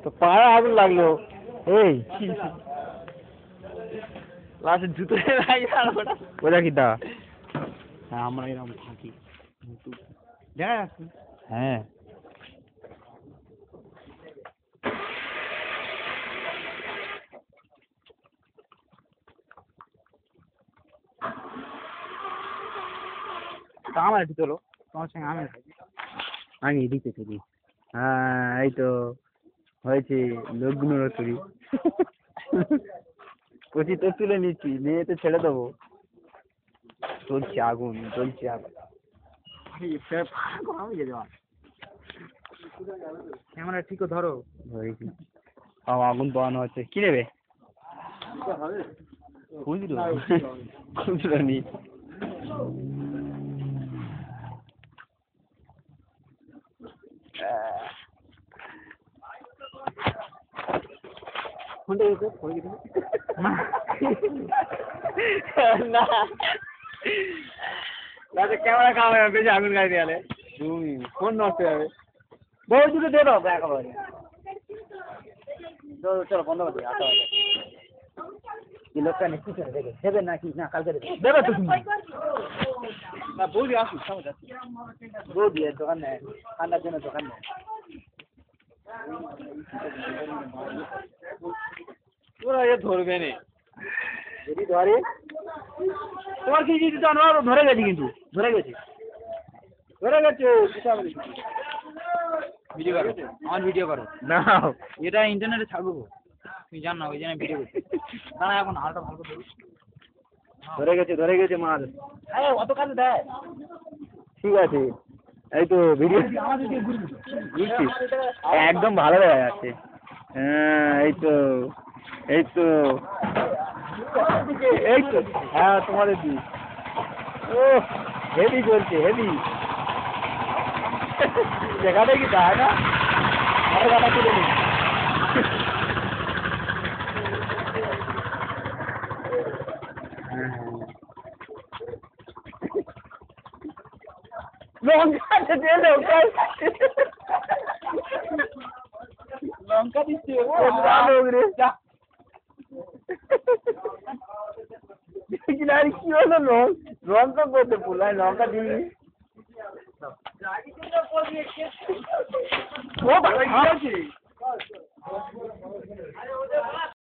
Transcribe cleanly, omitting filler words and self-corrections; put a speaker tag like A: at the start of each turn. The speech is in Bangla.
A: তো পাড়া আগুন লাগলো এই লাস্টে জুতো ওটা কি দা
B: হ্যাঁ আমরা এরকম থাকি দেখা যাচ্ছে
A: হ্যাঁ
B: আমার একটু চলো তোমার সঙ্গে আমি থাকি
A: আমি এদিকে থাকি হ্যাঁ এই তো হয়েছে লোকগুলো করি কচি তো তুলে নিচ্ছি নিয়ে তো ছেড়ে দেবো চলছে আগুন চলছে আগুন
B: আমি যেতে পার ক্যামেরা ঠিক ধরো
A: ধরেছি আগুন পোয়ানো হচ্ছে কি নেবে খুচরো খুচরো নি না ক্যামেরা খাওয়া যাবে বেশি আগুন গাড়ি দেওয়ালে তুমি ফোন নষ্ট হয়ে যাবে বহু দুটো দিয়ে দাও একেবারে চলো বন্ধ করে দিই কি লোকটা নেই কি করে দেবে দেবে নাকি না কালকে দেবে দেবে তো তুমি না বৌদি আসুক সমস্যা বৌদি এর দোকান নেই ঠান্ডার জন্য দোকান নেই ওরা এ ধরবে না যদি ধরে তোমার কি যদি জানো ধরে গেছে কিন্তু ধরে গেছে
B: ভিডিও করো আমার ভিডিও করো
A: না
B: এটা ইন্টারনেটে ছাড়বো তুমি জান না ওই জন্য ভিডিও করছি দাঁড়া এখন হালটা ভালো করে
A: ধরে গেছে মাল অত কাজ দেয় ঠিক আছে এই তো ভিডিও একদম ভালো দেখা যাচ্ছে হ্যাঁ এই তো হ্যাঁ তোমাদের দিক ও হেভি চলছে হেভি দেখাতে কি দেয় না আর গানা তুলে নি লঙ্কা দিচ্ছে কি হলো লঙ্কা করতে পুলাই লঙ্কা দিবি